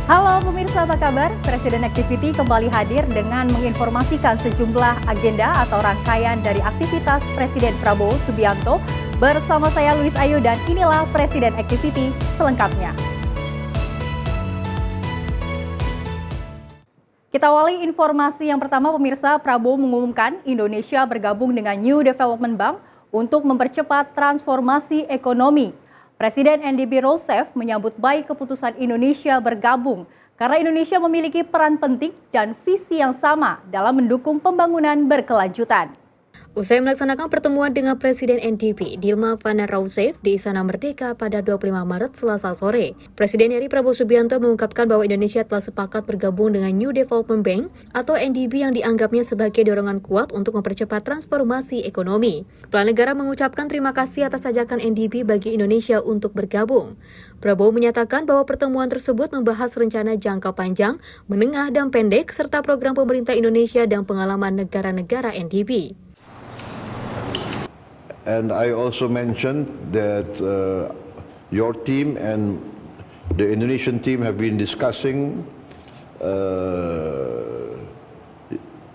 Halo pemirsa, apa kabar? Presiden Activity kembali hadir dengan menginformasikan sejumlah agenda atau rangkaian dari aktivitas Presiden Prabowo Subianto. Bersama saya Luis Ayu dan inilah Presiden Activity selengkapnya. Kita awali informasi yang pertama, pemirsa. Prabowo mengumumkan Indonesia bergabung dengan New Development Bank untuk mempercepat transformasi ekonomi. Presiden NDB Rousseff menyambut baik keputusan Indonesia bergabung karena Indonesia memiliki peran penting dan visi yang sama dalam mendukung pembangunan berkelanjutan. Usai melaksanakan pertemuan dengan Presiden NDB Dilma Vana Rousseff di Istana Merdeka pada 25 Maret Selasa sore, Presiden RI Prabowo Subianto mengungkapkan bahwa Indonesia telah sepakat bergabung dengan New Development Bank atau NDB yang dianggapnya sebagai dorongan kuat untuk mempercepat transformasi ekonomi. Kepala negara mengucapkan terima kasih atas ajakan NDB bagi Indonesia untuk bergabung. Prabowo menyatakan bahwa pertemuan tersebut membahas rencana jangka panjang, menengah, dan pendek serta program pemerintah Indonesia dan pengalaman negara-negara NDB. And I also mentioned that your team and the Indonesian team have been discussing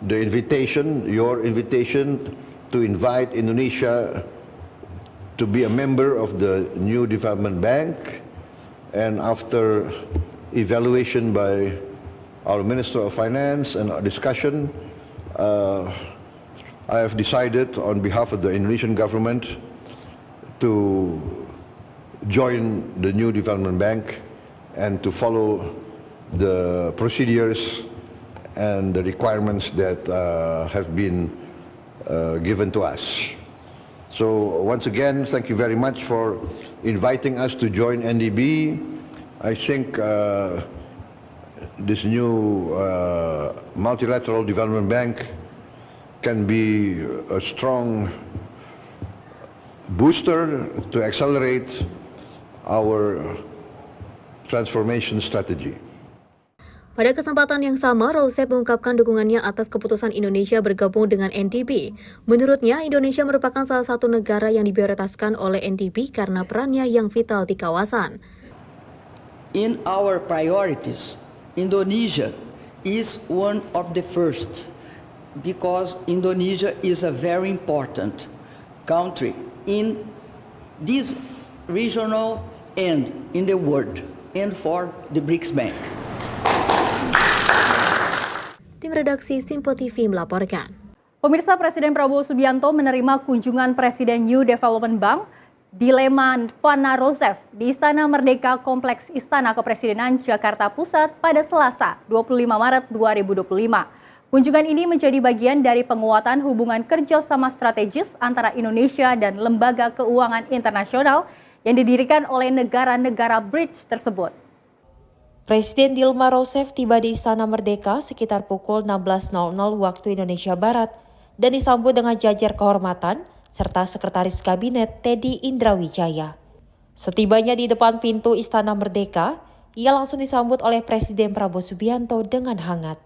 your invitation to invite Indonesia to be a member of the New Development Bank. And after evaluation by our Minister of Finance and our discussion, I have decided on behalf of the Indonesian government to join the New Development Bank and to follow the procedures and the requirements that have been given to us. So once again, thank you very much for inviting us to join NDB. I think this new multilateral development bank can be a strong booster to accelerate our transformation strategy. Pada kesempatan yang sama, Rousseff mengungkapkan dukungannya atas keputusan Indonesia bergabung dengan NDB. Menurutnya, Indonesia merupakan salah satu negara yang diprioritaskan oleh NDB karena perannya yang vital di kawasan. In our priorities, Indonesia is one of the first. Because Indonesia is a very important country in this regional and in the world and for the BRICS Bank. Tim redaksi Simpo TV melaporkan. Pemirsa, Presiden Prabowo Subianto menerima kunjungan Presiden New Development Bank Dilma Vana Rousseff di Istana Merdeka Kompleks Istana Kepresidenan Jakarta Pusat pada Selasa 25 Maret 2025. Kunjungan ini menjadi bagian dari penguatan hubungan kerjasama strategis antara Indonesia dan lembaga keuangan internasional yang didirikan oleh negara-negara BRICS tersebut. Presiden Dilma Rousseff tiba di Istana Merdeka sekitar pukul 16.00 waktu Indonesia Barat dan disambut dengan jajar kehormatan serta Sekretaris Kabinet Teddy Indrawijaya. Setibanya di depan pintu Istana Merdeka, ia langsung disambut oleh Presiden Prabowo Subianto dengan hangat.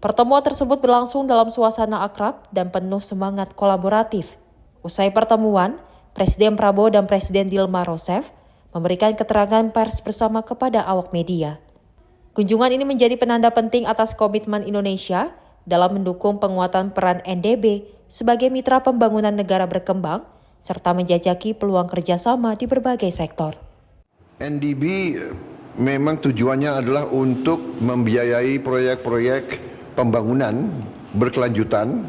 Pertemuan tersebut berlangsung dalam suasana akrab dan penuh semangat kolaboratif. Usai pertemuan, Presiden Prabowo dan Presiden Dilma Rousseff memberikan keterangan pers bersama kepada awak media. Kunjungan ini menjadi penanda penting atas komitmen Indonesia dalam mendukung penguatan peran NDB sebagai mitra pembangunan negara berkembang serta menjajaki peluang kerjasama di berbagai sektor. NDB memang tujuannya adalah untuk membiayai proyek-proyek pembangunan berkelanjutan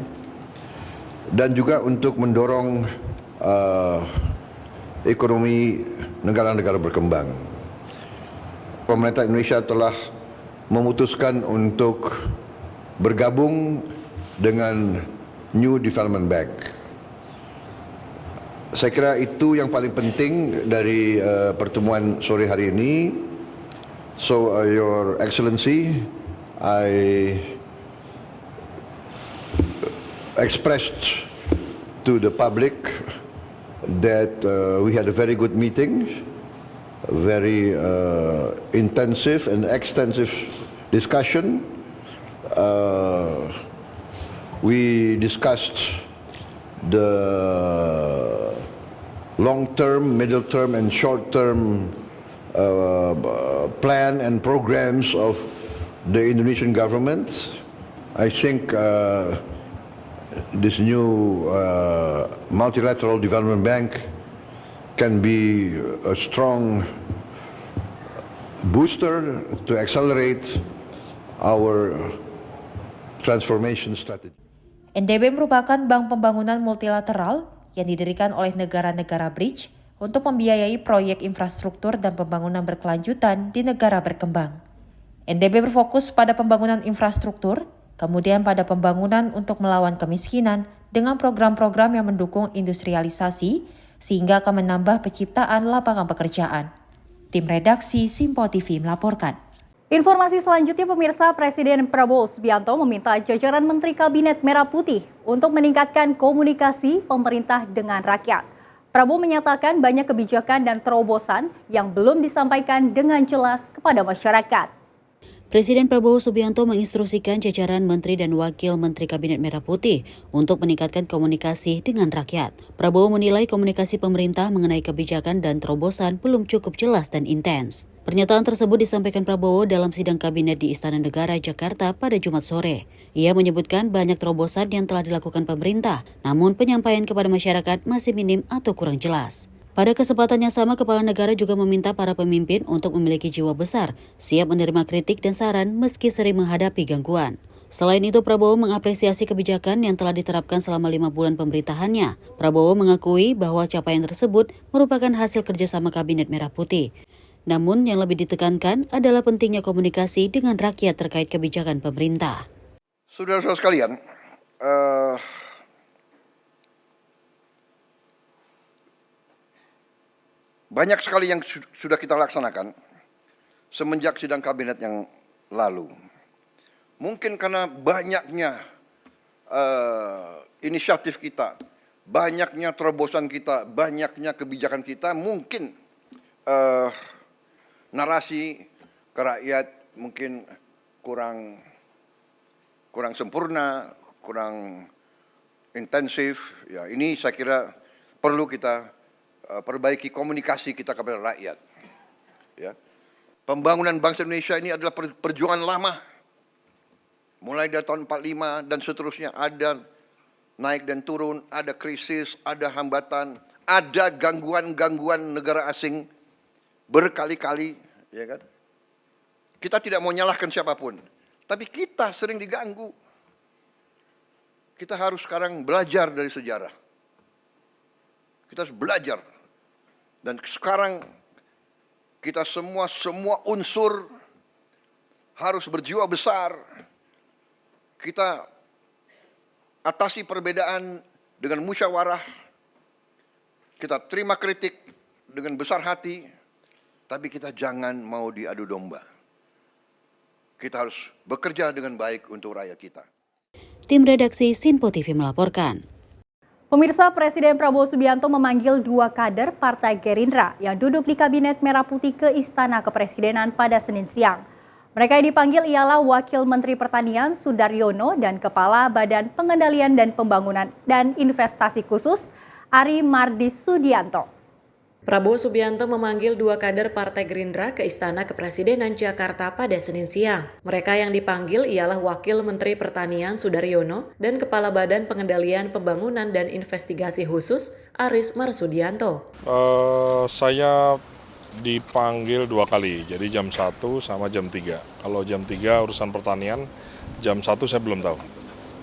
dan juga untuk mendorong ekonomi negara-negara berkembang. Pemerintah Indonesia telah memutuskan untuk bergabung dengan New Development Bank. Saya kira itu yang paling penting dari pertemuan sore hari ini. So, Your Excellency, I expressed to the public that we had a very good meeting, very intensive and extensive discussion. We discussed the long-term, middle-term and short-term plan and programs of the Indonesian government. I think this new multilateral development bank can be a strong booster to accelerate our transformation strategy. NDB merupakan bank pembangunan multilateral yang didirikan oleh negara-negara BRICS untuk membiayai proyek infrastruktur dan pembangunan berkelanjutan di negara berkembang. NDB berfokus pada pembangunan infrastruktur, kemudian pada pembangunan untuk melawan kemiskinan dengan program-program yang mendukung industrialisasi sehingga akan menambah penciptaan lapangan pekerjaan. Tim redaksi Simpo TV melaporkan. Informasi selanjutnya, pemirsa, Presiden Prabowo Subianto meminta jajaran Menteri Kabinet Merah Putih untuk meningkatkan komunikasi pemerintah dengan rakyat. Prabowo menyatakan banyak kebijakan dan terobosan yang belum disampaikan dengan jelas kepada masyarakat. Presiden Prabowo Subianto menginstruksikan jajaran Menteri dan Wakil Menteri Kabinet Merah Putih untuk meningkatkan komunikasi dengan rakyat. Prabowo menilai komunikasi pemerintah mengenai kebijakan dan terobosan belum cukup jelas dan intens. Pernyataan tersebut disampaikan Prabowo dalam sidang kabinet di Istana Negara, Jakarta pada Jumat sore. Ia menyebutkan banyak terobosan yang telah dilakukan pemerintah, namun penyampaian kepada masyarakat masih minim atau kurang jelas. Pada kesempatan yang sama, Kepala Negara juga meminta para pemimpin untuk memiliki jiwa besar, siap menerima kritik dan saran meski sering menghadapi gangguan. Selain itu, Prabowo mengapresiasi kebijakan yang telah diterapkan selama 5 bulan pemerintahannya. Prabowo mengakui bahwa capaian tersebut merupakan hasil kerjasama Kabinet Merah Putih. Namun yang lebih ditekankan adalah pentingnya komunikasi dengan rakyat terkait kebijakan pemerintah. Saudara-saudara sekalian, banyak sekali yang sudah kita laksanakan semenjak sidang kabinet yang lalu. Mungkin karena banyaknya inisiatif kita, banyaknya terobosan kita, banyaknya kebijakan kita, mungkin narasi ke rakyat mungkin kurang sempurna, kurang intensif. Ya, ini saya kira perlu kita perbaiki komunikasi kita kepada rakyat. Ya. Pembangunan bangsa Indonesia ini adalah perjuangan lama. Mulai dari tahun 45 dan seterusnya, ada naik dan turun, ada krisis, ada hambatan, ada gangguan-gangguan negara asing berkali-kali, ya kan? Kita tidak mau nyalahkan siapapun, tapi kita sering diganggu. Kita harus sekarang belajar dari sejarah. Kita harus belajar. Dan sekarang kita semua unsur harus berjiwa besar. Kita atasi perbedaan dengan musyawarah. Kita terima kritik dengan besar hati, tapi kita jangan mau diadu domba. Kita harus bekerja dengan baik untuk rakyat kita. Tim redaksi Simpo TV melaporkan. Pemirsa, Presiden Prabowo Subianto memanggil 2 kader Partai Gerindra yang duduk di Kabinet Merah Putih ke Istana Kepresidenan pada Senin siang. Mereka yang dipanggil ialah Wakil Menteri Pertanian Sudaryono dan Kepala Badan Pengendalian dan Pembangunan dan Investasi Khusus Ari Mardis Sudianto. Prabowo Subianto memanggil 2 kader Partai Gerindra ke Istana Kepresidenan Jakarta pada Senin siang. Mereka yang dipanggil ialah Wakil Menteri Pertanian Sudaryono dan Kepala Badan Pengendalian Pembangunan dan Investigasi Khusus Aris Marsudianto. Saya dipanggil 2 kali, jadi jam 1 sama jam 3. Kalau jam 3 urusan pertanian, jam 1 saya belum tahu.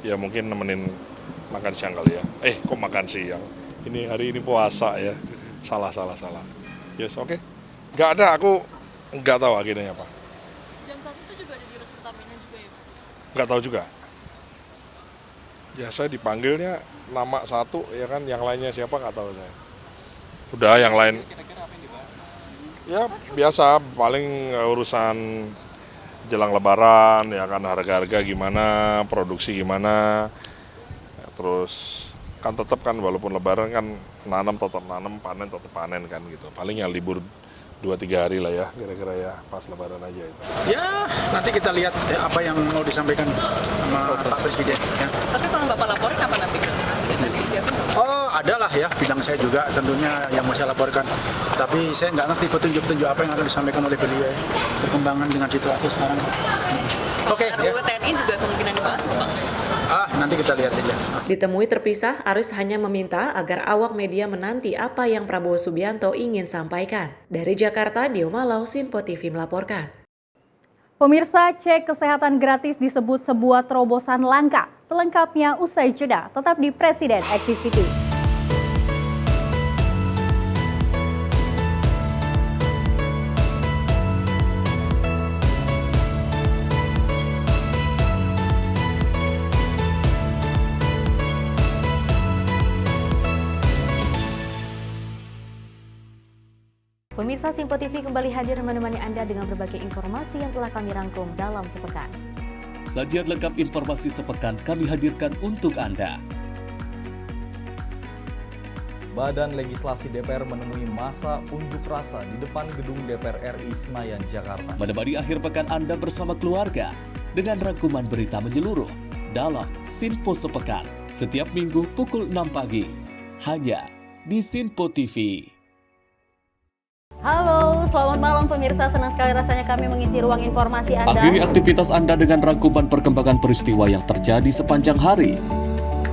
Ya mungkin nemenin makan siang kali ya. Kok makan siang? Hari ini puasa ya. Salah. Yes, oke. Nggak ada, aku nggak tahu agendanya apa. Jam 1 itu juga ada di Rut Pertamina juga ya, Mas? Nggak tahu juga. Ya saya dipanggilnya nama 1, ya kan, yang lainnya siapa nggak tahu saya. Udah yang lain. Kira-kira apa yang dibahas? Ya biasa, paling urusan jelang lebaran, ya kan, harga-harga gimana, produksi gimana, ya, terus kan tetap kan walaupun lebaran kan nanam tetap nanam, panen tetap panen kan gitu. Paling ya libur 2-3 hari lah ya, kira-kira ya, pas lebaran aja itu. Ya, nanti kita lihat apa yang mau disampaikan sama Pak Presiden. Ya. Tapi kalau Bapak laporin apa nanti ke Presiden tadi? dipersiapkan? Oh, adalah ya, bidang saya juga tentunya yang mau saya laporkan. Tapi saya nggak ngerti petunjuk-petunjuk apa yang akan disampaikan oleh beliau ya. Perkembangan dengan situasi sekarang. Oke, ya. TNI juga kemungkinan dibahas, Bang. Nanti kita lihat aja. Ditemui terpisah, Aris hanya meminta agar awak media menanti apa yang Prabowo Subianto ingin sampaikan. Dari Jakarta, Dio Malau, Sinpo TV melaporkan. Pemirsa, cek kesehatan gratis disebut sebuah terobosan langka. Selengkapnya usai jeda, tetap di Presiden Activity. Pemirsa, Sinpo TV kembali hadir menemani Anda dengan berbagai informasi yang telah kami rangkum dalam sepekan. Sajian lengkap informasi sepekan kami hadirkan untuk Anda. Badan Legislasi DPR menemui masa unjuk rasa di depan gedung DPR RI Senayan, Jakarta. Menemani akhir pekan Anda bersama keluarga dengan rangkuman berita menyeluruh dalam Sinpo Sepekan setiap minggu pukul 6 pagi hanya di Sinpo TV. Halo, selamat malam pemirsa. Senang sekali rasanya kami mengisi ruang informasi Anda. Akhiri aktivitas Anda dengan rangkuman perkembangan peristiwa yang terjadi sepanjang hari.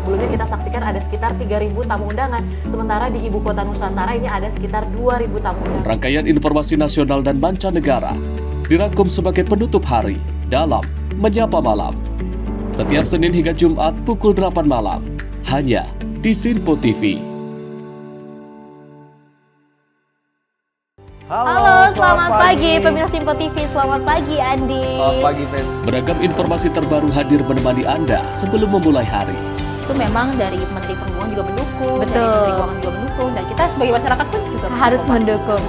Sebelumnya kita saksikan ada sekitar 3.000 tamu undangan, sementara di Ibu Kota Nusantara ini ada sekitar 2.000 tamu undangan. Rangkaian informasi nasional dan mancanegara dirangkum sebagai penutup hari dalam Menyapa Malam. Setiap Senin hingga Jumat pukul 8 malam, hanya di Sinpo TV. Halo, selamat pagi pemirsa Sinpo TV. Selamat pagi Andi. Selamat pagi, Fen. Beragam informasi terbaru hadir menemani Anda sebelum memulai hari. Itu memang dari Menteri Perhubungan juga mendukung, Betul. dari Menteri Keuangan juga mendukung, dan kita sebagai masyarakat pun juga Harus mendukung.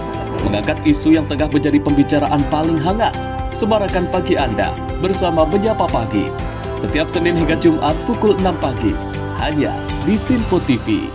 Mengangkat isu yang tengah menjadi pembicaraan paling hangat. Semarakan pagi Anda bersama Menyapa Pagi. Setiap Senin hingga Jumat pukul 6 pagi. Hanya di Sinpo TV.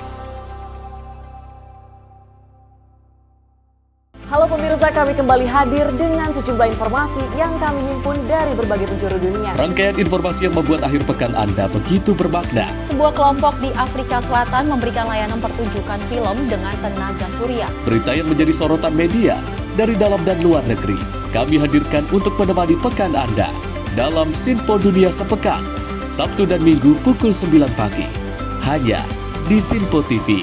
Halo pemirsa, kami kembali hadir dengan sejumlah informasi yang kami himpun dari berbagai penjuru dunia. Rangkaian informasi yang membuat akhir pekan Anda begitu bermakna. Sebuah kelompok di Afrika Selatan memberikan layanan pertunjukan film dengan tenaga surya. Berita yang menjadi sorotan media dari dalam dan luar negeri. Kami hadirkan untuk menemani pekan Anda dalam Sinpo Dunia Sepekan. Sabtu dan Minggu pukul 9 pagi. Hanya di Sinpo TV.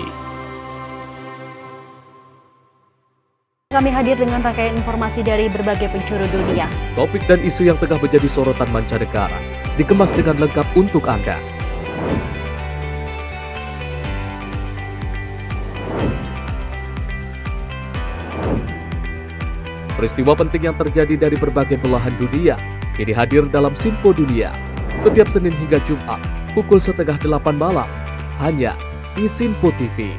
Kami hadir dengan rangkaian informasi dari berbagai penjuru dunia. Topik dan isu yang tengah menjadi sorotan mancanegara dikemas dengan lengkap untuk Anda. Peristiwa penting yang terjadi dari berbagai belahan dunia kini hadir dalam Sinpo Dunia setiap Senin hingga Jumat pukul 7:30 malam hanya di Sinpo TV.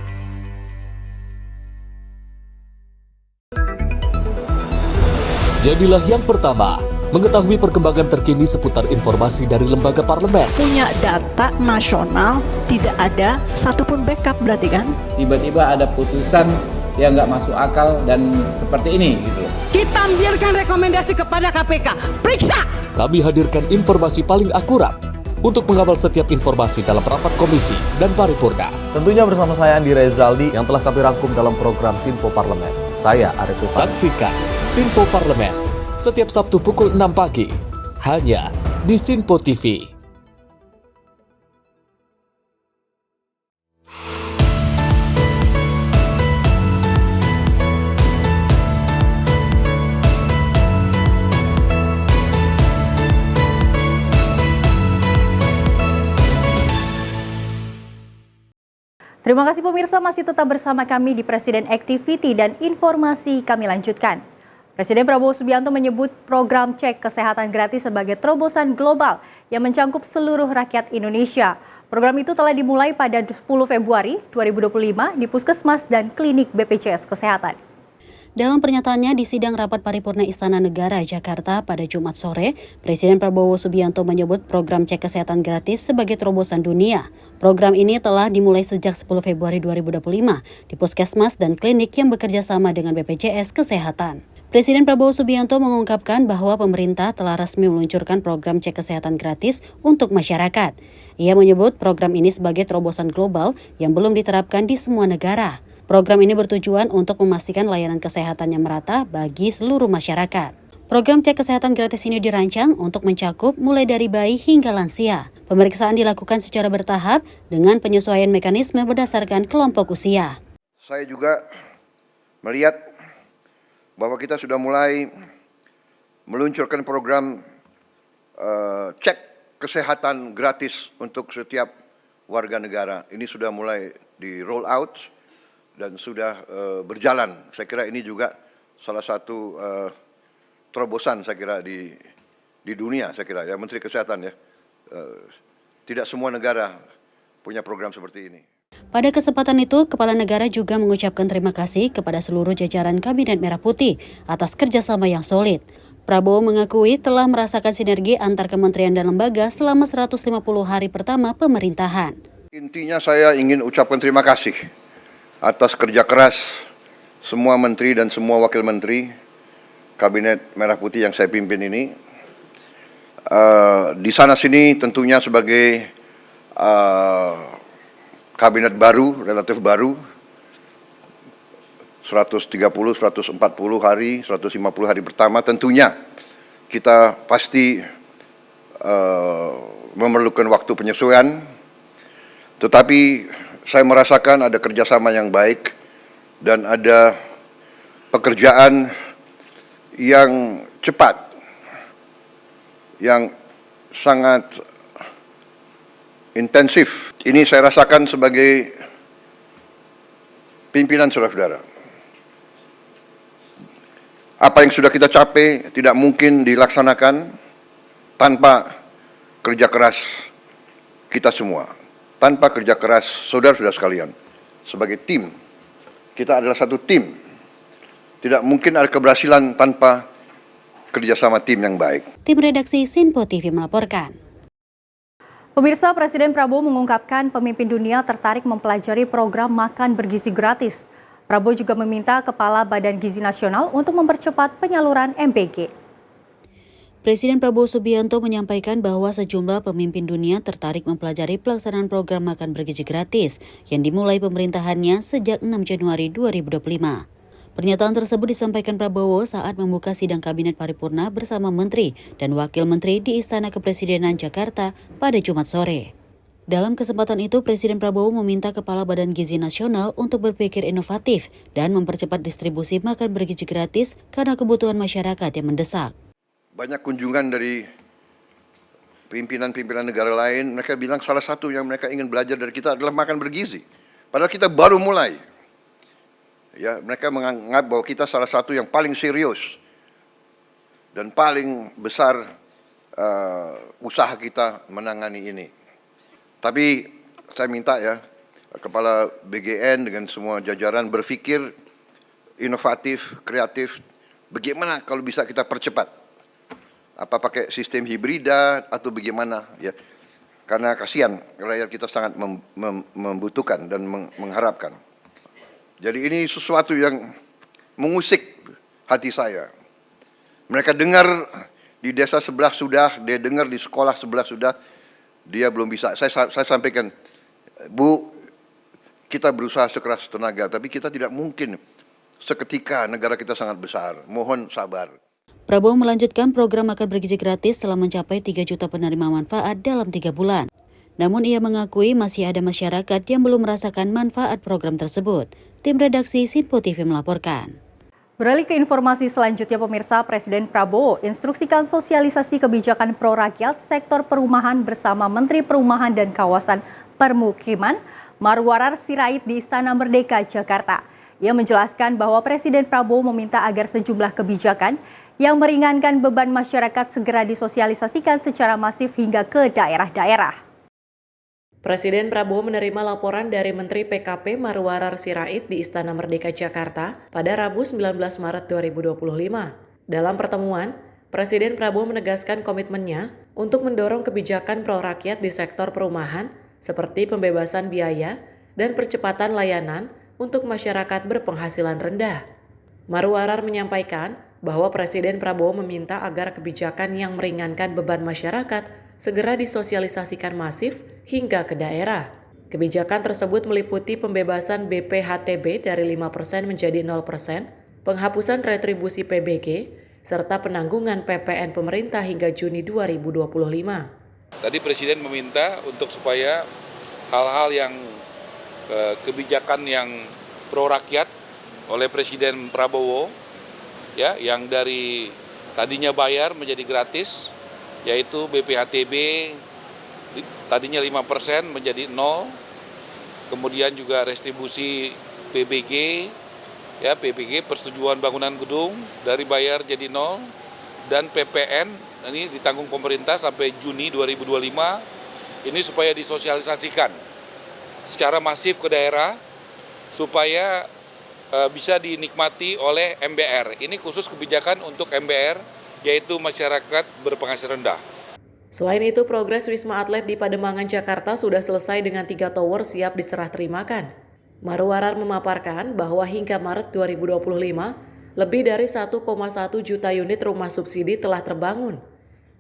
Jadilah yang pertama mengetahui perkembangan terkini seputar informasi dari lembaga parlemen. Punya data nasional, tidak ada satupun backup berarti kan? Tiba-tiba ada putusan yang nggak masuk akal dan seperti ini gitu. Kita biarkan rekomendasi kepada KPK, periksa! Kami hadirkan informasi paling akurat untuk mengawal setiap informasi dalam rapat komisi dan paripurna. Tentunya bersama saya Andi Rezaldi Yang telah kami rangkum dalam program Sinpo Parlemen. Saya Arif Tufan. Saksikan Sinpo Parlemen setiap Sabtu pukul 6 pagi hanya di Sinpo TV. Terima kasih pemirsa, masih tetap bersama kami di Presiden Activity dan informasi kami lanjutkan. Presiden Prabowo Subianto menyebut program cek kesehatan gratis sebagai terobosan global yang mencangkup seluruh rakyat Indonesia. Program itu telah dimulai pada 10 Februari 2025 di Puskesmas dan Klinik BPJS Kesehatan. Dalam pernyataannya di sidang rapat paripurna Istana Negara Jakarta pada Jumat sore, Presiden Prabowo Subianto menyebut program cek kesehatan gratis sebagai terobosan dunia. Program ini telah dimulai sejak 10 Februari 2025 di Puskesmas dan klinik yang bekerja sama dengan BPJS Kesehatan. Presiden Prabowo Subianto mengungkapkan bahwa pemerintah telah resmi meluncurkan program cek kesehatan gratis untuk masyarakat. Ia menyebut program ini sebagai terobosan global yang belum diterapkan di semua negara. Program ini bertujuan untuk memastikan layanan kesehatan yang merata bagi seluruh masyarakat. Program cek kesehatan gratis ini dirancang untuk mencakup mulai dari bayi hingga lansia. Pemeriksaan dilakukan secara bertahap dengan penyesuaian mekanisme berdasarkan kelompok usia. Saya juga melihat bahwa kita sudah mulai meluncurkan program cek kesehatan gratis untuk setiap warga negara. Ini sudah mulai di roll out dan sudah berjalan. Saya kira ini juga salah satu terobosan saya kira di dunia, saya kira ya, Menteri Kesehatan ya. Tidak semua negara punya program seperti ini. Pada kesempatan itu, Kepala Negara juga mengucapkan terima kasih kepada seluruh jajaran Kabinet Merah Putih atas kerjasama yang solid. Prabowo mengakui telah merasakan sinergi antar kementerian dan lembaga selama 150 hari pertama pemerintahan. Intinya saya ingin ucapkan terima kasih atas kerja keras semua menteri dan semua wakil menteri Kabinet Merah Putih yang saya pimpin ini. Di sana sini tentunya sebagai kabinet baru, relatif baru, 130, 140 hari, 150 hari pertama, tentunya kita pasti memerlukan waktu penyesuaian, tetapi saya merasakan ada kerjasama yang baik dan ada pekerjaan yang cepat, yang sangat intensif. Ini saya rasakan sebagai pimpinan saudara-saudara. Apa yang sudah kita capai tidak mungkin dilaksanakan tanpa kerja keras kita semua, tanpa kerja keras saudara-saudara sekalian. Sebagai tim, kita adalah satu tim. Tidak mungkin ada keberhasilan tanpa kerjasama tim yang baik. Tim redaksi Sinpo TV melaporkan. Pemirsa, Presiden Prabowo mengungkapkan pemimpin dunia tertarik mempelajari program makan bergizi gratis. Prabowo juga meminta Kepala Badan Gizi Nasional untuk mempercepat penyaluran MBG. Presiden Prabowo Subianto menyampaikan bahwa sejumlah pemimpin dunia tertarik mempelajari pelaksanaan program makan bergizi gratis yang dimulai pemerintahannya sejak 6 Januari 2025. Pernyataan tersebut disampaikan Prabowo saat membuka sidang Kabinet Paripurna bersama Menteri dan Wakil Menteri di Istana Kepresidenan Jakarta pada Jumat sore. Dalam kesempatan itu, Presiden Prabowo meminta Kepala Badan Gizi Nasional untuk berpikir inovatif dan mempercepat distribusi makan bergizi gratis karena kebutuhan masyarakat yang mendesak. Banyak kunjungan dari pimpinan-pimpinan negara lain, mereka bilang salah satu yang mereka ingin belajar dari kita adalah makan bergizi. Padahal kita baru mulai. Ya, mereka menganggap bahwa kita salah satu yang paling serius dan paling besar usaha kita menangani ini. Tapi saya minta ya, Kepala BGN dengan semua jajaran berpikir inovatif, kreatif, bagaimana kalau bisa kita percepat. Apa pakai sistem hibrida atau bagaimana ya. Karena kasihan rakyat kita sangat membutuhkan dan mengharapkan. Jadi ini sesuatu yang mengusik hati saya. Mereka dengar di desa sebelah sudah, dia dengar di sekolah sebelah sudah, dia belum bisa. Saya sampaikan, Bu, kita berusaha sekeras tenaga, tapi kita tidak mungkin seketika negara kita sangat besar. Mohon sabar. Prabowo melanjutkan program makan bergizi gratis telah mencapai 3 juta penerima manfaat dalam 3 bulan. Namun ia mengakui masih ada masyarakat yang belum merasakan manfaat program tersebut. Tim redaksi Sinpo TV melaporkan. Beralih ke informasi selanjutnya, pemirsa, Presiden Prabowo instruksikan sosialisasi kebijakan pro rakyat sektor perumahan bersama Menteri Perumahan dan Kawasan Permukiman Marwarar Sirait di Istana Merdeka, Jakarta. Ia menjelaskan bahwa Presiden Prabowo meminta agar sejumlah kebijakan yang meringankan beban masyarakat segera disosialisasikan secara masif hingga ke daerah-daerah. Presiden Prabowo menerima laporan dari Menteri PKP Marwarar Sirait di Istana Merdeka Jakarta pada Rabu 19 Maret 2025. Dalam pertemuan, Presiden Prabowo menegaskan komitmennya untuk mendorong kebijakan pro rakyat di sektor perumahan seperti pembebasan biaya dan percepatan layanan untuk masyarakat berpenghasilan rendah. Marwarar menyampaikan bahwa Presiden Prabowo meminta agar kebijakan yang meringankan beban masyarakat segera disosialisasikan masif hingga ke daerah. Kebijakan tersebut meliputi pembebasan BPHTB dari 5% menjadi 0%, penghapusan retribusi PBG, serta penanggungan PPN pemerintah hingga Juni 2025. Tadi Presiden meminta untuk supaya hal-hal yang kebijakan yang pro rakyat oleh Presiden Prabowo, ya, yang dari tadinya bayar menjadi gratis, yaitu BPHTB tadinya 5% menjadi 0, kemudian juga retribusi PBG, ya PBG persetujuan bangunan gedung dari bayar jadi 0, dan PPN ini ditanggung pemerintah sampai Juni 2025, ini supaya disosialisasikan secara masif ke daerah supaya bisa dinikmati oleh MBR. Ini khusus kebijakan untuk MBR, yaitu masyarakat berpenghasilan rendah. Selain itu, progres Wisma Atlet di Pademangan, Jakarta sudah selesai dengan 3 tower siap diserah terimakan. Marwarar memaparkan bahwa hingga Maret 2025, lebih dari 1,1 juta unit rumah subsidi telah terbangun.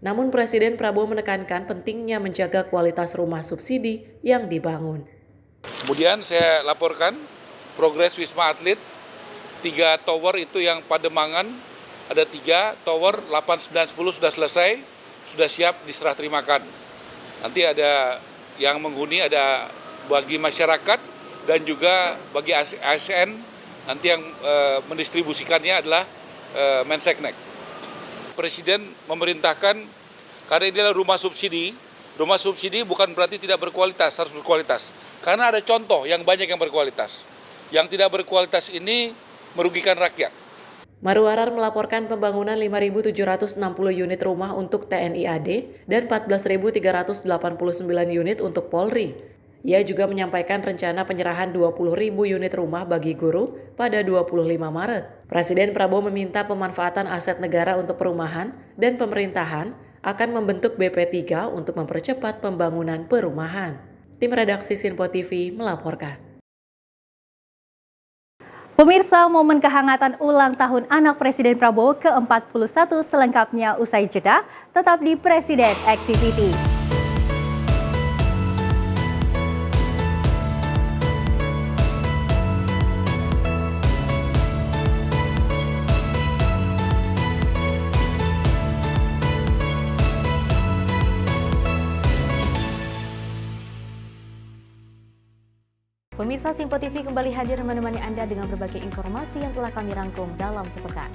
Namun Presiden Prabowo menekankan pentingnya menjaga kualitas rumah subsidi yang dibangun. Kemudian saya laporkan progres Wisma Atlet, 3 tower itu yang Pademangan, ada 3 tower, 8, 9, 10 sudah selesai, sudah siap diserah terimakan. Nanti ada yang menghuni, ada bagi masyarakat dan juga bagi ASN, nanti yang mendistribusikannya adalah Menseknek. Presiden memerintahkan, karena ini adalah rumah subsidi bukan berarti tidak berkualitas, harus berkualitas. Karena ada contoh yang banyak yang berkualitas. Yang tidak berkualitas ini merugikan rakyat. Marwarar melaporkan pembangunan 5.760 unit rumah untuk TNI AD dan 14.389 unit untuk Polri. Ia juga menyampaikan rencana penyerahan 20.000 unit rumah bagi guru pada 25 Maret. Presiden Prabowo meminta pemanfaatan aset negara untuk perumahan dan pemerintahan akan membentuk BP3 untuk mempercepat pembangunan perumahan. Tim redaksi Sinpo TV melaporkan. Pemirsa, momen kehangatan ulang tahun anak Presiden Prabowo ke-41 selengkapnya usai jeda, tetap di Presiden Activity. Pemirsa, Sinpo TV kembali hadir menemani Anda dengan berbagai informasi yang telah kami rangkum dalam sepekan.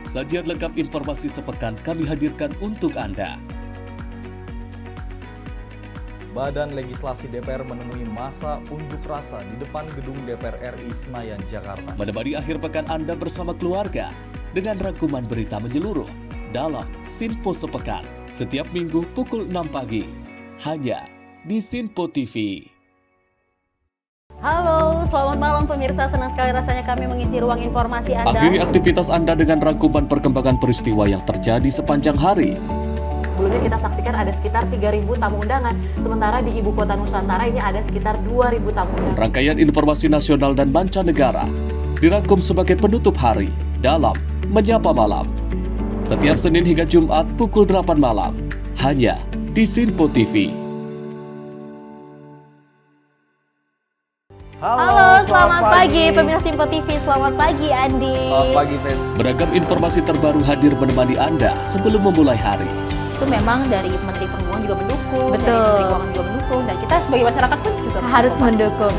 Sajian lengkap informasi sepekan kami hadirkan untuk Anda. Badan Legislasi DPR menemui masa unjuk rasa di depan gedung DPR RI Senayan, Jakarta. Menemani akhir pekan Anda bersama keluarga dengan rangkuman berita menyeluruh dalam Sinpo Sepekan setiap minggu pukul 6 pagi hanya di Sinpo TV. Halo, selamat malam pemirsa. Senang sekali rasanya kami mengisi ruang informasi Anda. Akhiri aktivitas Anda dengan rangkuman perkembangan peristiwa yang terjadi sepanjang hari. Sebelumnya kita saksikan ada sekitar 3.000 tamu undangan, sementara di Ibu Kota Nusantara ini ada sekitar 2.000 tamu undangan. Rangkaian informasi nasional dan mancanegara dirangkum sebagai penutup hari dalam Menyapa Malam. Setiap Senin hingga Jumat pukul 8 malam, hanya di Sinpo TV. Halo, selamat pagi pemirsa Sinpo TV. Selamat pagi Andi. Selamat pagi, Fen. Beragam informasi terbaru hadir menemani Anda sebelum memulai hari. Itu memang dari Menteri Perhubungan juga mendukung, Betul. dari Menteri Keuangan juga mendukung, dan kita sebagai masyarakat pun juga Harus mendukung.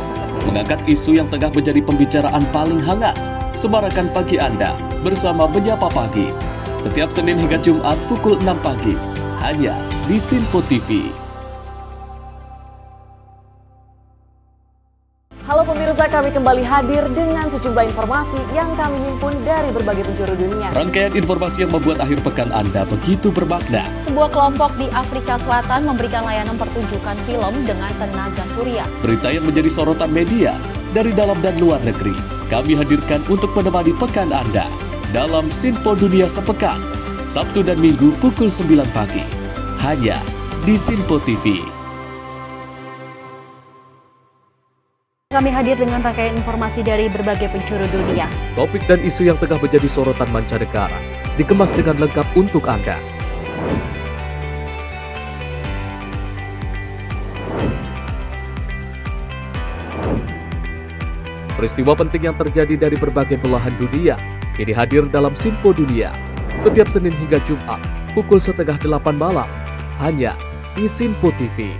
Mengangkat isu yang tengah menjadi pembicaraan paling hangat. Semarakan pagi Anda bersama Menyapa Pagi. Setiap Senin hingga Jumat pukul 6 pagi, hanya di Sinpo TV. Halo pemirsa, kami kembali hadir dengan sejumlah informasi yang kami himpun dari berbagai penjuru dunia. Rangkaian informasi yang membuat akhir pekan Anda begitu bermakna. Sebuah kelompok di Afrika Selatan memberikan layanan pertunjukan film dengan tenaga surya. Berita yang menjadi sorotan media dari dalam dan luar negeri, kami hadirkan untuk menemani pekan Anda dalam Sinpo Dunia Sepekan, Sabtu dan Minggu pukul 9 pagi, hanya di Sinpo TV. Kami hadir dengan rangkaian informasi dari berbagai penjuru dunia. Topik dan isu yang tengah menjadi sorotan mancanegara dikemas dengan lengkap untuk Anda. Peristiwa penting yang terjadi dari berbagai belahan dunia kini hadir dalam Sinpo Dunia setiap Senin hingga Jumat pukul 7:30 malam hanya di Sinpo TV.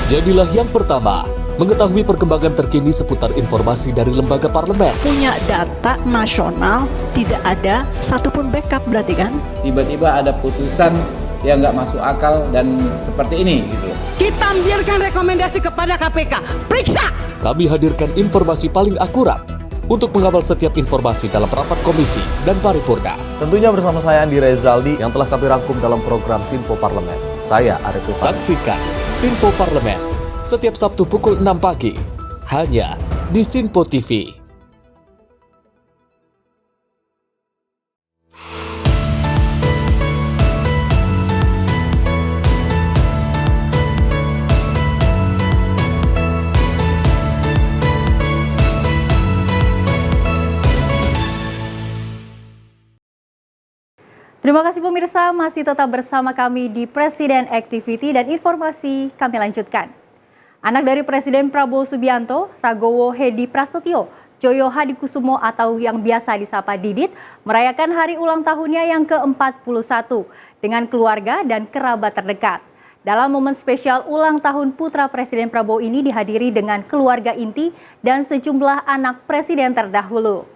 Jadilah yang pertama mengetahui perkembangan terkini seputar informasi dari lembaga parlemen. Punya data nasional, tidak ada satupun backup berarti kan? Tiba-tiba ada putusan yang nggak masuk akal dan seperti ini gitu. Kita biarkan rekomendasi kepada KPK, periksa. Kami hadirkan informasi paling akurat untuk mengawal setiap informasi dalam rapat komisi dan paripurna. Tentunya bersama saya Andi Rezaldi yang telah kami rangkum dalam program Sinpo Parlemen. Saya Arif Rifani. Saksikan Sinpo Parlemen setiap Sabtu pukul 6 pagi hanya di Sinpo TV. Terima kasih pemirsa, masih tetap bersama kami di Presiden Activity dan informasi kami lanjutkan. Anak dari Presiden Prabowo Subianto, Ragowo Hedi Prasetyo, Joyo Hadikusumo atau yang biasa disapa Didit, merayakan hari ulang tahunnya yang ke-41 dengan keluarga dan kerabat terdekat. Dalam momen spesial ulang tahun putra Presiden Prabowo ini dihadiri dengan keluarga inti dan sejumlah anak Presiden terdahulu.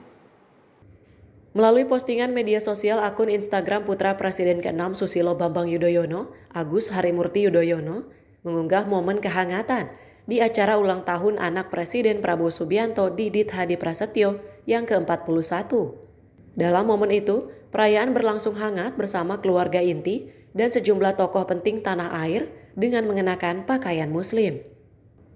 Melalui postingan media sosial akun Instagram putra Presiden ke-6 Susilo Bambang Yudhoyono, Agus Harimurti Yudhoyono, mengunggah momen kehangatan di acara ulang tahun anak Presiden Prabowo Subianto Didit Hadi Prasetyo yang ke-41. Dalam momen itu, perayaan berlangsung hangat bersama keluarga inti dan sejumlah tokoh penting tanah air dengan mengenakan pakaian muslim.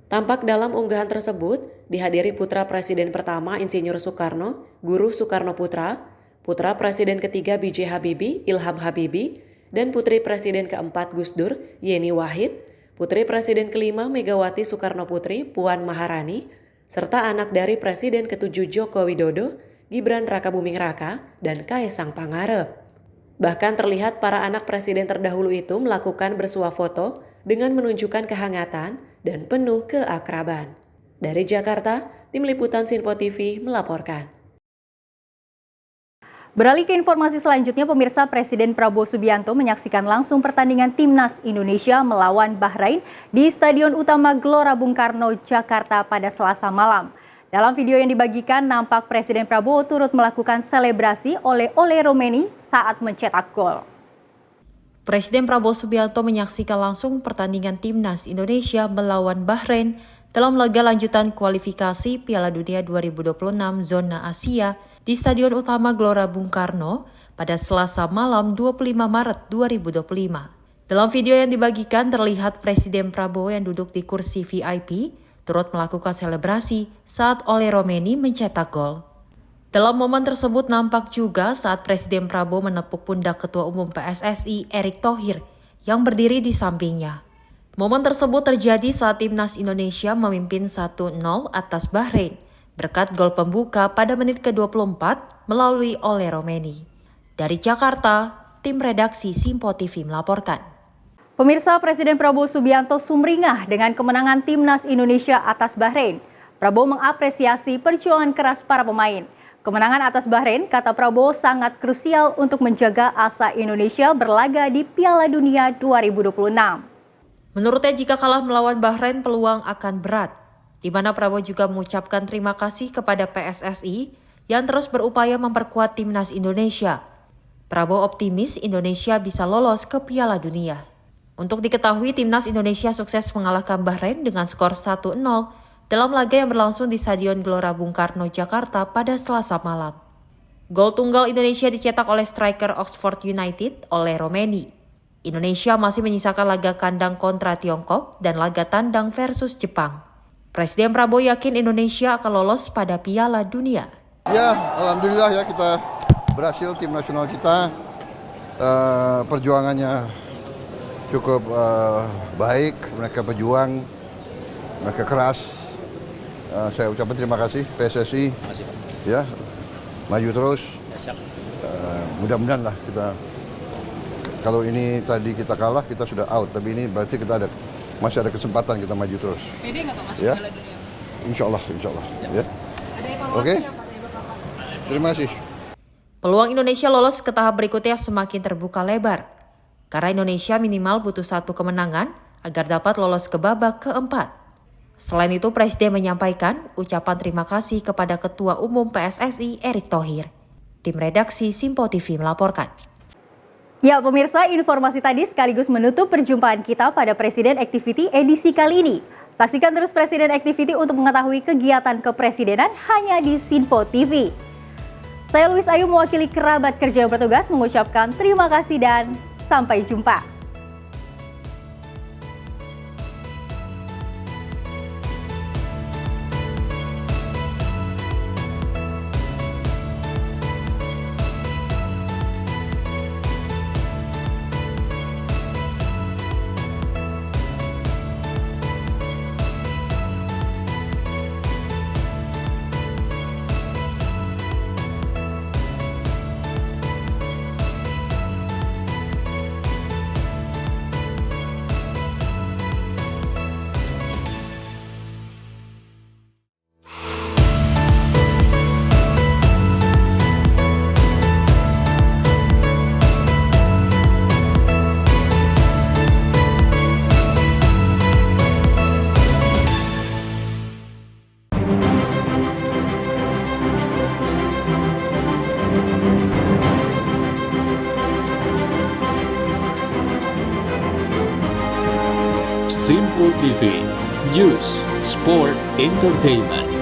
Tampak dalam unggahan tersebut, dihadiri putra Presiden pertama Insinyur Soekarno, Guru Soekarno Putra, putra Presiden ketiga B.J. Habibie, Ilham Habibie, dan putri Presiden keempat Gus Dur, Yeni Wahid, putri Presiden kelima Megawati Soekarno Putri, Puan Maharani, serta anak dari Presiden ketujuh Joko Widodo, Gibran Rakabuming Raka, dan Kaesang Pangarep. Bahkan terlihat para anak presiden terdahulu itu melakukan bersuah foto dengan menunjukkan kehangatan dan penuh keakraban. Dari Jakarta, tim liputan Sinpo TV melaporkan. Beralih ke informasi selanjutnya, pemirsa, Presiden Prabowo Subianto menyaksikan langsung pertandingan Timnas Indonesia melawan Bahrain di Stadion Utama Gelora Bung Karno, Jakarta pada Selasa malam. Dalam video yang dibagikan, nampak Presiden Prabowo turut melakukan selebrasi oleh Romeni saat mencetak gol. Presiden Prabowo Subianto menyaksikan langsung pertandingan Timnas Indonesia melawan Bahrain dalam laga lanjutan kualifikasi Piala Dunia 2026 Zona Asia di Stadion Utama Gelora Bung Karno pada Selasa malam 25 Maret 2025. Dalam video yang dibagikan terlihat Presiden Prabowo yang duduk di kursi VIP turut melakukan selebrasi saat Romeni mencetak gol. Dalam momen tersebut nampak juga saat Presiden Prabowo menepuk pundak Ketua Umum PSSI Erick Thohir yang berdiri di sampingnya. Momen tersebut terjadi saat Timnas Indonesia memimpin 1-0 atas Bahrain berkat gol pembuka pada menit ke-24 melalui Romeni. Dari Jakarta, tim redaksi Sinpo TV melaporkan. Pemirsa, Presiden Prabowo Subianto sumringah dengan kemenangan Timnas Indonesia atas Bahrain. Prabowo mengapresiasi perjuangan keras para pemain. Kemenangan atas Bahrain, kata Prabowo, sangat krusial untuk menjaga asa Indonesia berlaga di Piala Dunia 2026. Menurutnya jika kalah melawan Bahrain peluang akan berat, di mana Prabowo juga mengucapkan terima kasih kepada PSSI yang terus berupaya memperkuat Timnas Indonesia. Prabowo optimis Indonesia bisa lolos ke Piala Dunia. Untuk diketahui, Timnas Indonesia sukses mengalahkan Bahrain dengan skor 1-0 dalam laga yang berlangsung di Stadion Gelora Bung Karno, Jakarta pada Selasa malam. Gol tunggal Indonesia dicetak oleh striker Oxford United, Romeni. Indonesia masih menyisakan laga kandang kontra Tiongkok dan laga tandang versus Jepang. Presiden Prabowo yakin Indonesia akan lolos pada Piala Dunia. Ya, alhamdulillah ya kita berhasil, tim nasional kita perjuangannya cukup baik, mereka pejuang, mereka keras. Saya ucapkan terima kasih PSSI, ya maju terus. Mudah-mudahan lah kita, kalau ini tadi kita kalah kita sudah out, tapi ini berarti kita masih ada kesempatan kita maju terus. Pede nggak Pak masuk Ya, Piala Dunia? insya Allah. Ya. Oke, terima kasih. Peluang Indonesia lolos ke tahap berikutnya semakin terbuka lebar, karena Indonesia minimal butuh 1 kemenangan agar dapat lolos ke babak keempat. Selain itu, Presiden menyampaikan ucapan terima kasih kepada Ketua Umum PSSI Erick Thohir. Tim redaksi Simpo TV melaporkan. Ya pemirsa, informasi tadi sekaligus menutup perjumpaan kita pada Presiden Activity edisi kali ini. Saksikan terus Presiden Activity untuk mengetahui kegiatan kepresidenan hanya di Simpo TV. Saya Luis Ayu mewakili kerabat kerja yang bertugas mengucapkan terima kasih dan sampai jumpa. Simpo TV, News, Sport, Entertainment.